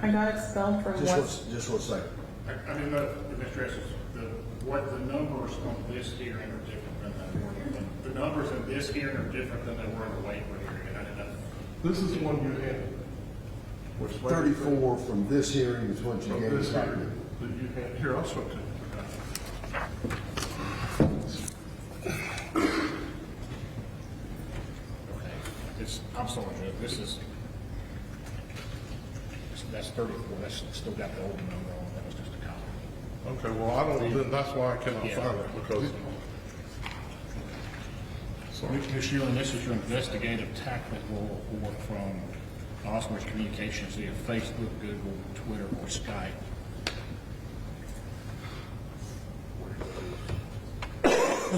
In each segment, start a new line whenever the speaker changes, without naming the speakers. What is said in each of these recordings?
I got expelled from
Just one second.
I didn't know, Mr. Estes, what the numbers on this hearing are different than they were. The numbers in this hearing are different than they were in the waiver hearing. I didn't know.
This is the one you handed.
34 from this hearing is what you
From
gave
this
us.
hearing that you handed. Here, I'll show it to you.
Okay. I'm sorry, Judge. That's 34. That's still got the old number on it. That was just a copy.
Okay, well, then that's why I cannot
Yeah.
find it, because. Sorry.
Ms. Ewing, this is your investigative technical report from Osborne's communications via Facebook, Google, Twitter, or Skype.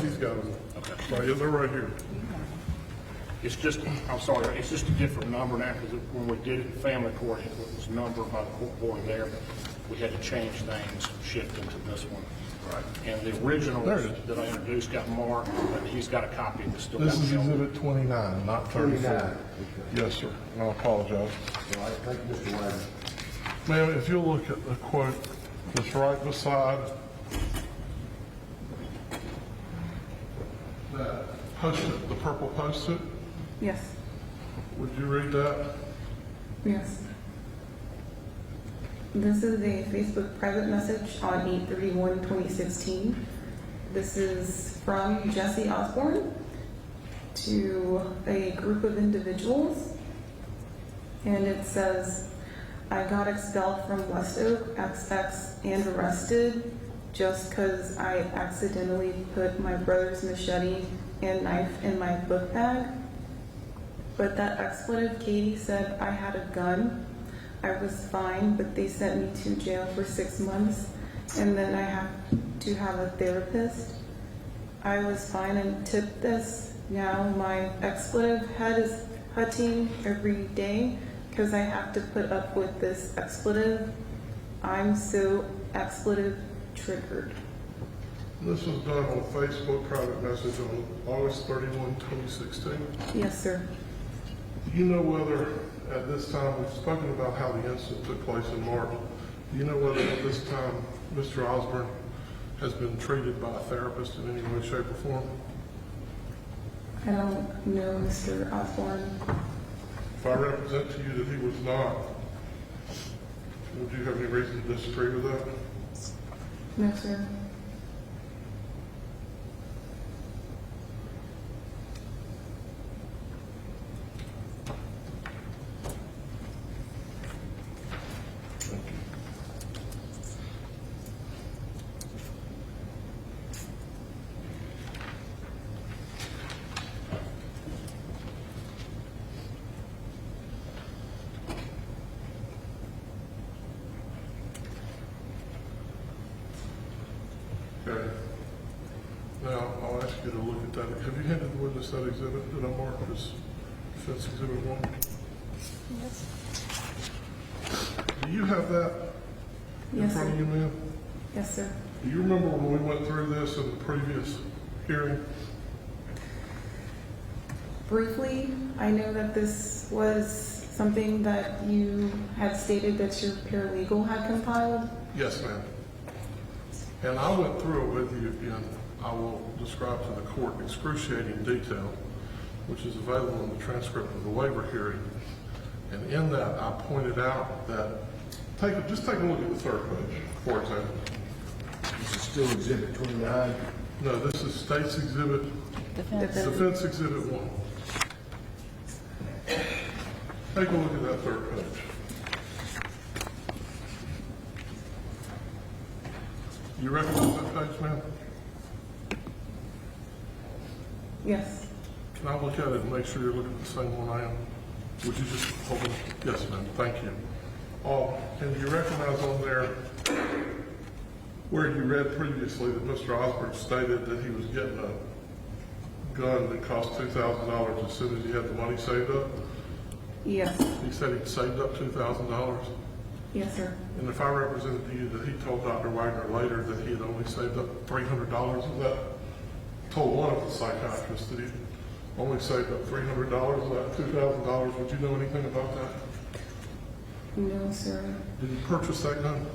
She's got them.
Okay.
Right, yeah, they're right here.
It's just, I'm sorry, it's just a different number now, because when we did it in family court, it was numbered by the court board there, but we had to change things, shift into this one. Right. And the original
There it is.
that I introduced got marked, but he's got a copy that's still.
This
got
is
the old.
exhibit 29, not 34.
29. Okay.
Yes, sir. And I apologize.
All right, thank you, Mr. Wagner.
Ma'am, if you'll look at the quote that's right beside that post-it, the purple post-it,
Yes,
would you read that?
yes. This is a Facebook private message on 8/31/2016. This is from Jesse Osborne to a group of individuals. And it says, I got expelled from West Oak XX and arrested just because I accidentally put my brother's machete and knife in my book bag. But that expletive, Katie said I had a gun. I was fine, but they sent me to jail for 6 months, and then I have to have a therapist. I was fine and tipped this. Now my expletive head is hurting every day because I have to put up with this expletive. I'm so expletive triggered.
This was done on Facebook private message on August 31, 2016.
Yes, sir.
Do you know whether at this time, we've spoken about how the incident took place in March. Do you know whether at this time Mr. Osborne has been treated by a therapist in any way, shape, or form?
I don't know Mr. Osborne.
If I represent to you that he was not, would you have any reason to disagree with that?
No, sir.
Thank you. Okay. Now, I'll ask you to look at that. Have you handed the witness that exhibit that I marked as defense exhibit 1?
Yes.
Do you have that in
Yes,
front of
sir.
you, ma'am?
Yes, sir.
Do you remember when we went through this in the previous hearing?
Briefly, I know that this was something that you had stated that your paralegal had compiled.
Yes, ma'am. And I went through it with you in, I will describe to the court, excruciating detail, which is available in the transcript of the waiver hearing. And in that, I pointed out that, just take a look at the third page, for example.
This is still exhibit 29.
No, this is State's Exhibit, Defense Exhibit 1. Take a look at that third page. You recognize that page, ma'am?
Yes.
Can I look at it and make sure you're looking at the same one I am? Would you just hold it? Yes, ma'am. Thank you. Can you recognize on there where you read previously that Mr. Osborne stated that he was getting a gun that cost $2,000 as soon as he had the money saved up?
Yes.
He said he'd saved up $2,000.
Yes, sir.
And if I represented to you that he told Dr. Wagner later that he had only saved up $300 of that, told one of the psychiatrists that he only saved up $300 of that $2,000, would you know anything about that?
No, sir.
Did you purchase that gun?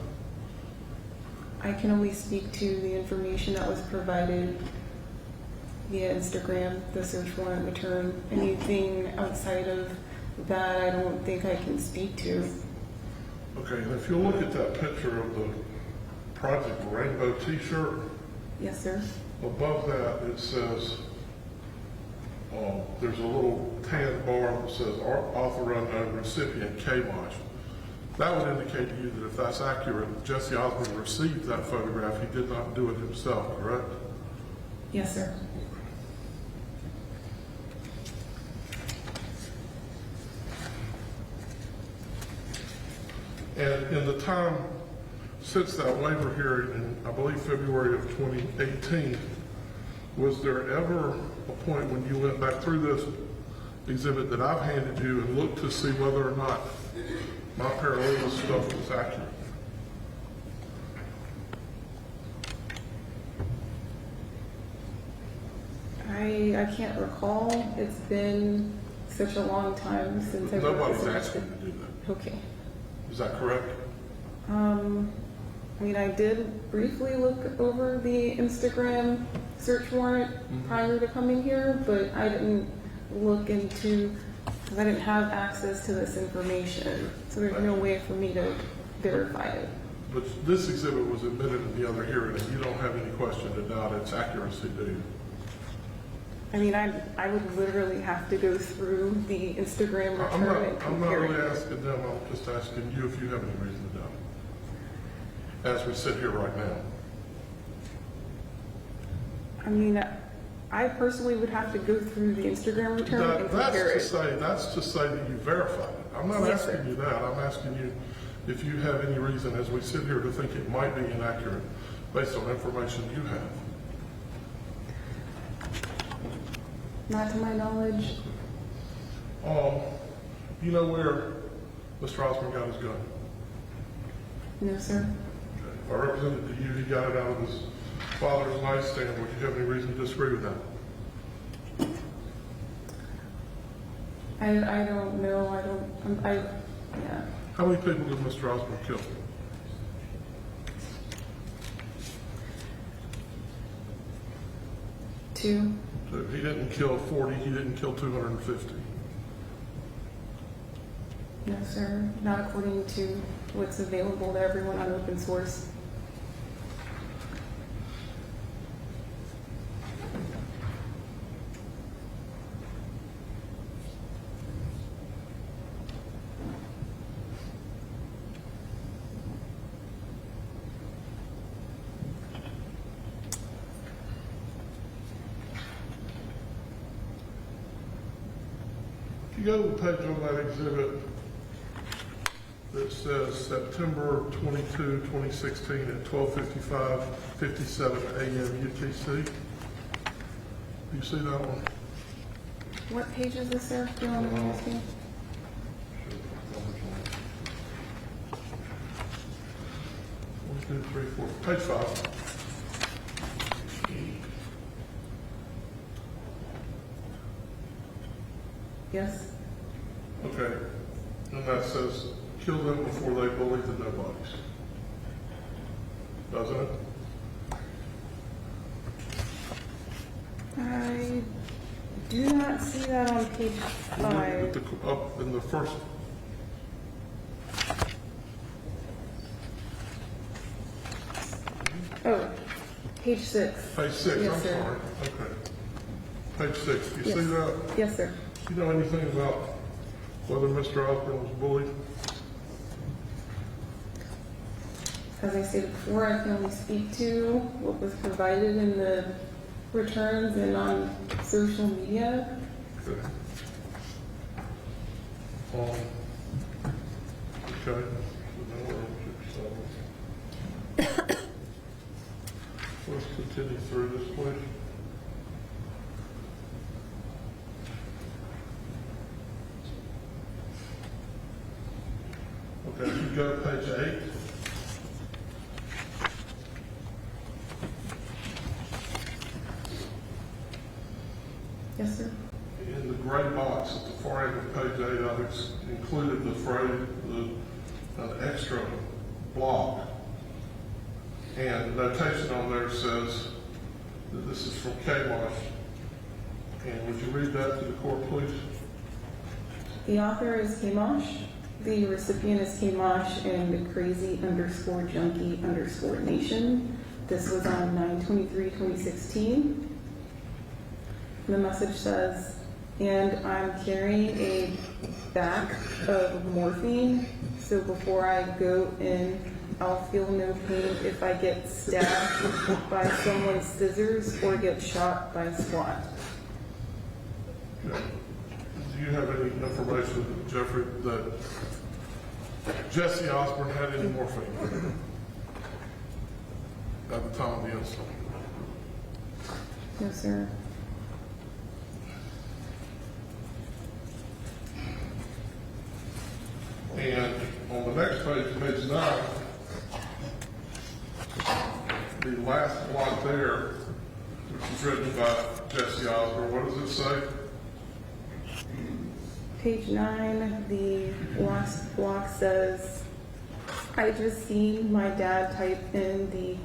I can only speak to the information that was provided via Instagram, the search warrant return. Anything outside of that, I don't think I can speak to.
Okay, and if you look at that picture of the Project Rainbow t-shirt,
Yes, sir.
above that it says, there's a little tan bar that says author unknown, recipient K-Wash. That would indicate to you that if that's accurate, Jesse Osborne received that photograph. He did not do it himself, correct?
Yes, sir.
And in the time since that waiver hearing in, I believe, February of 2018, was there ever a point when you went back through this exhibit that I've handed you and looked to see whether or not my paralegal stuff was accurate?
I can't recall. It's been such a long time since I've
Nobody's asking you to do that.
Okay.
Is that correct?
I mean, I did briefly look over the Instagram search warrant prior to coming here, but I didn't look into, because I didn't have access to this information. So there's no way for me to verify it.
But this exhibit was admitted in the other hearing, and you don't have any question to doubt its accuracy, do you?
I mean, I would literally have to go through the Instagram return and
I'm not
compare
really
it.
asking them, I'm just asking you if you have any reason to doubt it, as we sit here right now.
I mean, I personally would have to go through the Instagram return and compare it.
That's to say that you verified it. I'm not
Yes, sir.
asking you that. I'm asking you if you have any reason as we sit here to think it might be inaccurate based on information you have.
Not to my knowledge.
You know where Mr. Osborne got his gun?
No, sir.
Okay. If I represented to you, he got it out of his father's nightstand. Would you have any reason to disagree with that?
I don't know. Yeah.
How many people did Mr. Osborne kill?
Two.
So he didn't kill 40, he didn't kill 250.
No, sir. Not according to what's available to everyone on open source.
If you go to the page on that exhibit that says September 22, 2016 at 12:57 a.m. UTC, do you see that one?
What page is this, sir? Do you want me to ask you?
One, two, three, four. Page 5.
Yes.
Okay. And that says, kill them before they believe the nobodies. Doesn't it?
I do not see that on page
Look
5.
at up in the first.
Oh, page 6.
Page 6,
Yes,
I'm
sir.
sorry. Okay. Page 6, do you
Yes.
see that?
Yes, sir.
Do you know anything about whether Mr. Osborne was bullied?
As I stated before, I can only speak to what was provided in the returns and on social media.
Okay. Okay. Let's continue through this, please. Okay, if you go to page 8.
Yes, sir.
In the gray box at the far end of page 8, I've included the phrase, an extra block. And the notation on there says that this is from Kmosh. And would you read that to the court, please?
The author is Kmosh, the recipient is Kmosh, and crazy_junkie_nation. This was on 9/23/2016. The message says, and I'm carrying a bag of morphine, so before I go in, I'll feel no pain if I get stabbed by someone's scissors or get shot by SWAT.
Okay. Do you have any information, Jeffrey, that Jesse Osborne had any morphine at the time of the incident?
No, sir.
And on the next page, page 9, the last block there, which is written by Jesse Osborne, what does it say?
Page 9, the last block says, I just seen my dad type in the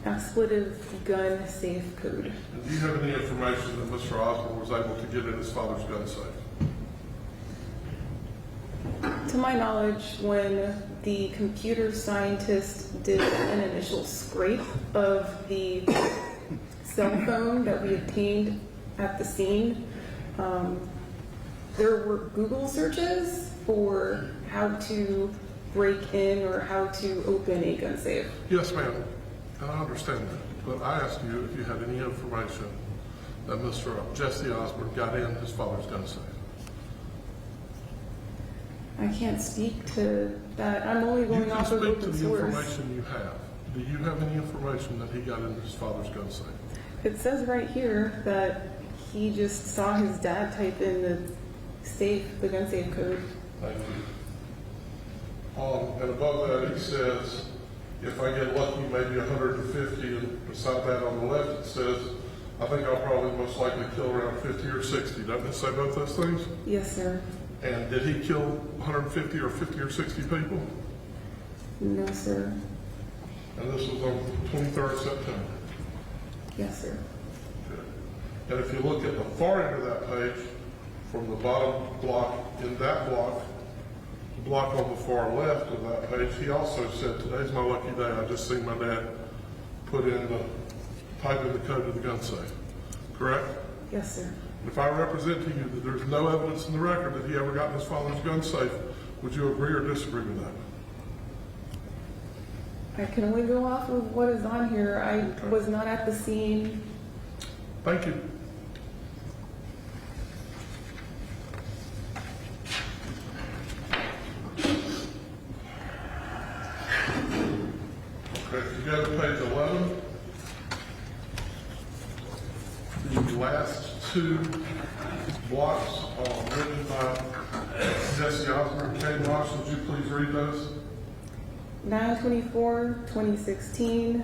expletive gun safe code.
And do you have any information that Mr. Osborne was able to get in his father's gun safe?
To my knowledge, when the computer scientist did an initial scrape of the cell phone that we obtained at the scene, there were Google searches for how to break in or how to open a gun safe.
Yes, ma'am. And I understand that. But I asked you if you had any information that Mr. Jesse Osborne got in his father's gun safe.
I can't speak to that. I'm only
You
going
can
off of
speak to
open
the
source.
information you have. Do you have any information that he got in his father's gun safe?
It says right here that he just saw his dad type in the gun safe code.
Thank you. And above that, he says, if I get lucky, maybe 150, and beside that on the left, it says, I think I'll probably most likely kill around 50 or 60. Doesn't it say both those things?
Yes, sir.
And did he kill 150 or 50 or 60 people?
No, sir.
And this was on the 23rd of September.
Yes, sir.
Good. And if you look at the far end of that page, from the bottom block in that block, the block on the far left of that page, he also said, today's my lucky day. I just seen my dad type in the code to the gun safe. Correct?
Yes, sir.
If I represent to you that there's no evidence in the record that he ever got in his father's gun safe, would you agree or disagree with that?
I can only go off of what is on here. I was not at the scene.
Thank you. Okay, if you go to page 11, the last two blocks written by Jesse Osborne, Kmosh, would you please read those?
9/24/2016.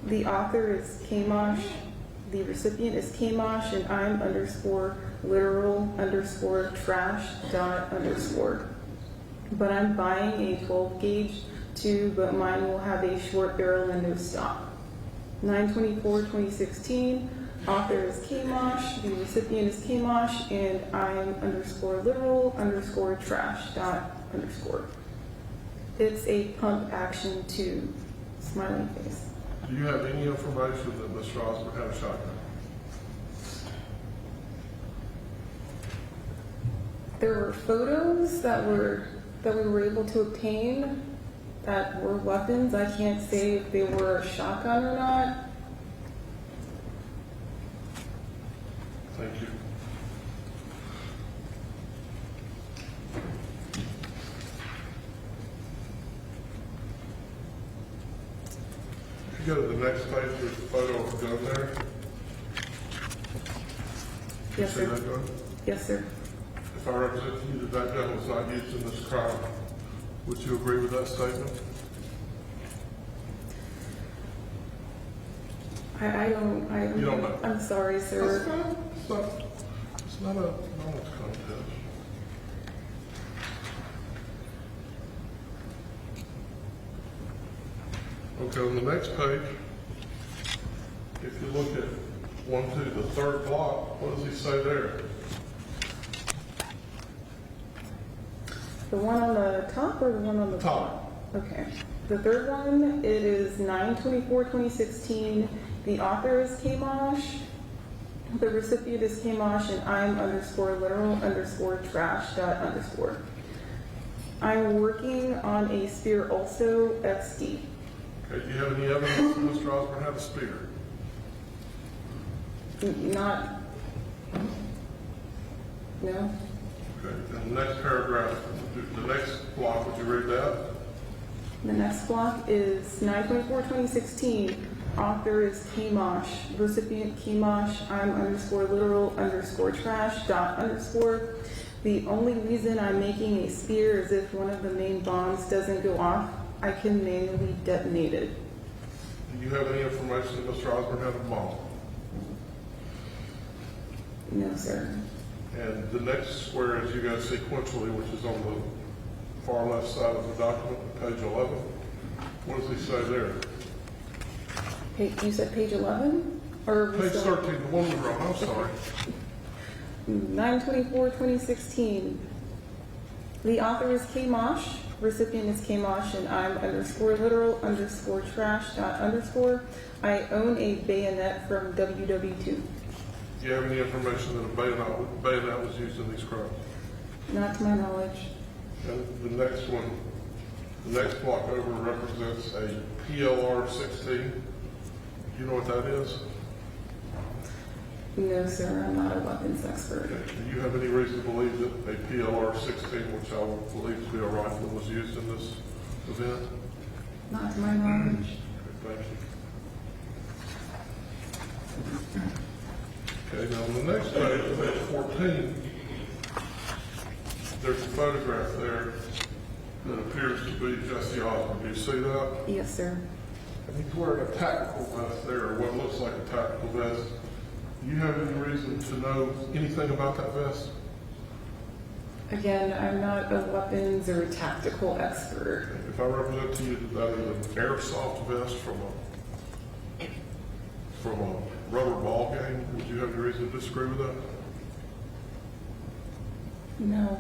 The author is Kmosh. The recipient is Kmosh, and I'm _literal_trash._. But I'm buying a 12 gauge too, but mine will have a short barrel and no stock. 9/24/2016. Author is Kmosh, the recipient is Kmosh, and I'm _literal_trash._. It's a pump action tube. Smiley face.
Do you have any information that Mr. Osborne had a shotgun?
There were photos that we were able to obtain that were weapons. I can't say if they were a shotgun or not.
Thank you. If you go to the next page, there's a photo of a gun there.
Yes,
See
sir.
that gun?
Yes, sir.
If I represent to you that that gun was not used in this crime, would you agree with that statement?
I don't.
You don't know?
I'm sorry, sir.
It's not a knowledge contest. Okay, on the next page, if you look at 1, 2, the third block, what does he say there?
The one on the top or the one on the
Top.
Okay. The third one, it is 9/24/2016. The author is Kmosh. The recipient is Kmosh, and I'm _literal_trash._. I'm working on a spear also XD.
Okay, do you have any evidence that Mr. Osborne had a spear?
Not. No.
Okay, and the next paragraph, the next block, would you read that?
The next block is 9/24/2016. Author is Kmosh. Recipient Kmosh. I'm _literal_trash._. The only reason I'm making a spear is if one of the main bombs doesn't go off, I can manually detonate it.
Do you have any information that Mr. Osborne had a bomb?
No, sir.
And the next square is you got sequentially, which is on the far left side of the document, page 11. What does he say there?
You said page 11? Or
Page 13, the one we wrote, I'm sorry.
9/24/2016. The author is Kmosh. Recipient is Kmosh, and I'm _literal_trash._. I own a bayonet from WW2.
Do you have any information that a bayonet was used in these crimes?
Not to my knowledge.
And the next one, the next block over represents a PLR-16. Do you know what that is?
No, sir, I'm not a weapons expert.
Okay. Do you have any reason to believe that a PLR-16, which I would believe to be a rifle, was used in this event?
Not to my knowledge.
Okay, thank you. Okay, now on the next page, page 14, there's a photograph there that appears to be Jesse Osborne. Do you see that?
Yes, sir.
And he's wearing a tactical vest there, or what looks like a tactical vest. Do you have any reason to know anything about that vest?
Again, I'm not a weapons or tactical expert.
If I represent to you that that is an airsoft vest from a rubber ball game, would you have any reason to disagree with that?
No.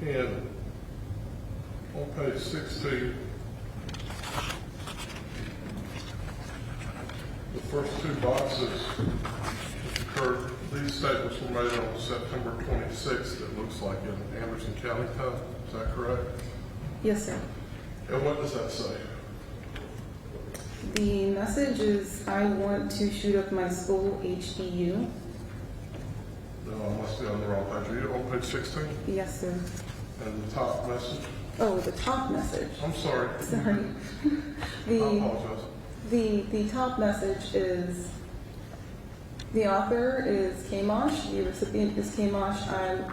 And on page 16, the first two boxes, Mr. Kirk, these statements were made on September 26th, it looks like, in Anderson County time. Is that correct?
Yes, sir.
And what does that say?
The message is, I want to shoot up my school HBU.
No, I must be on the wrong page. Are you on page 16?
Yes, sir.
And the top message?
Oh, the top message.
I'm sorry.
Sorry.
I apologize.
The top message is, the author is Kmosh, the recipient is Kmosh, I'm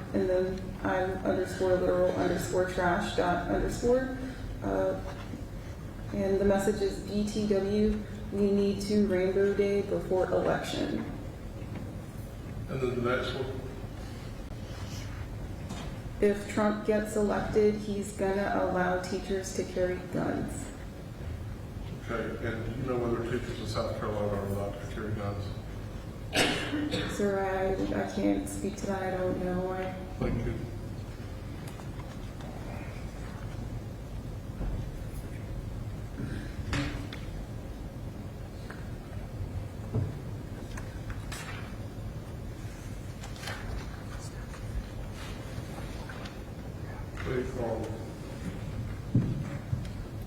_literal_trash._. And the message is BTW, we need to Rainbow Day before election.
And then the next one?
If Trump gets elected, he's gonna allow teachers to carry guns.
Okay, and do you know whether teachers in South Carolina are allowed to carry guns?
Sir, I can't speak to that, I don't know.
Thank you.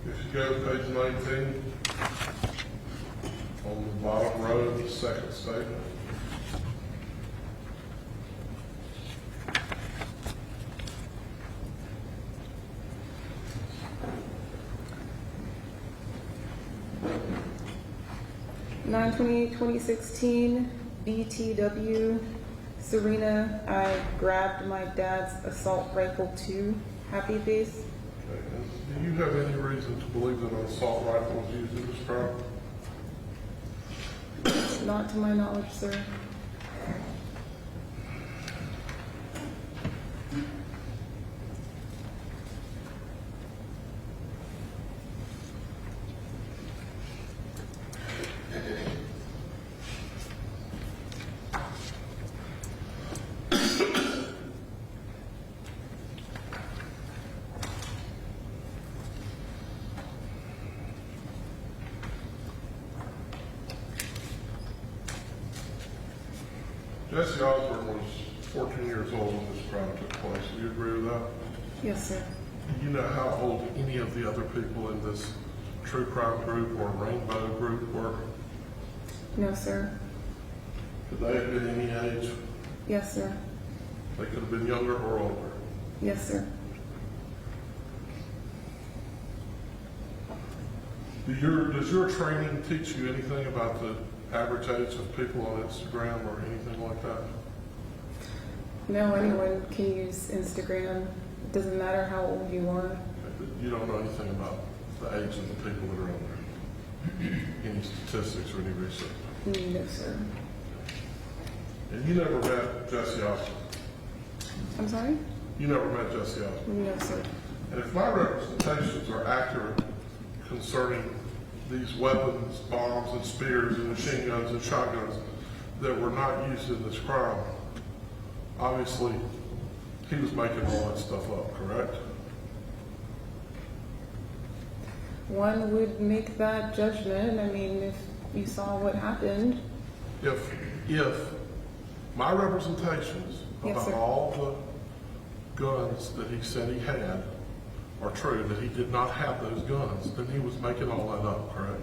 If you go to page 19, on the bottom row of the second statement.
BTW Serena, I grabbed my dad's assault rifle too. Happy face.
Okay, and do you have any reason to believe that an assault rifle was used in this crime?
Not to my knowledge, sir.
Jesse Osborne was 14 years old when this crime took place. Do you agree with that?
Yes, sir.
Do you know how old any of the other people in this true crime group or rainbow group were?
No, sir.
Could they have been any age?
Yes, sir.
They could have been younger or older.
Yes, sir.
Does your training teach you anything about the average age of people on Instagram or anything like that?
No, anyone can use Instagram. It doesn't matter how old you are.
You don't know anything about the age of the people that are on there? Any statistics or any research?
No, sir.
And you never met Jesse Osborne?
I'm sorry?
You never met Jesse Osborne?
No, sir.
And if my representations are accurate concerning these weapons, bombs and spears and machine guns and shotguns that were not used in this crime, obviously he was making all that stuff up, correct?
One would make that judgment. I mean, if you saw what happened.
If my representations
Yes,
about
sir.
all the guns that he said he had are true, that he did not have those guns, then he was making all that up, correct?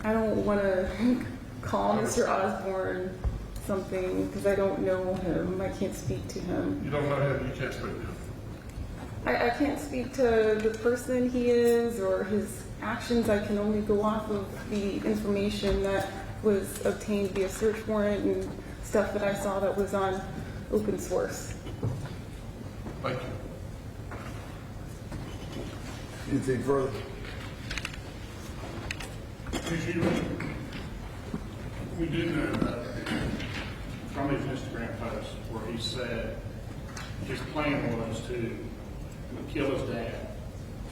I don't want to call Mr. Osborne something because I don't know him. I can't speak to him.
You don't know him, you can't speak to him.
I can't speak to the person he is or his actions. I can only go off of the information that was obtained via search warrant and stuff that I saw that was on open source.
Thank you.
Anything further?
We do know from his Instagram post where he said his plan was to kill his dad,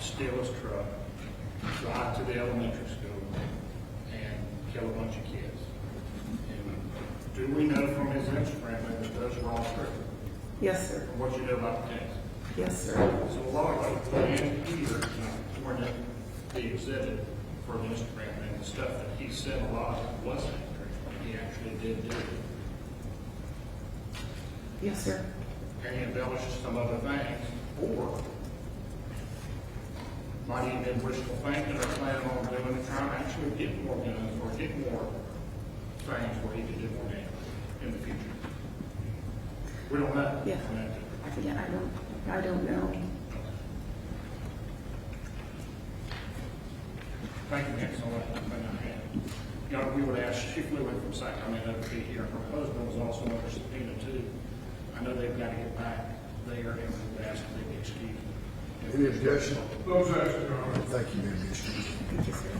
steal his truck, drive to the elementary school, and kill a bunch of kids. And do we know from his Instagram that those were all true?
Yes, sir.
From what you know about the case?
Yes, sir.
So a lot of the plan here were in the exhibit for the Instagram and the stuff that he said a lot of it wasn't true. He actually did do it.
Yes, sir.
And he embellished some other things, or might even been wishful thinking or planning on doing it, trying to actually get more guns or get more things where he could do more damage in the future. We don't know.
Yeah. Yeah, I don't know.
Thank you, Nick, so much. You know, we would ask Chief Lewin from Sacramento to be here. Her husband was also under subpoena too. I know they've got to get back there, and we would ask that they be excused.
Any objection?
Those actions, Your Honor.
Thank you, Mr.
Thank you, sir.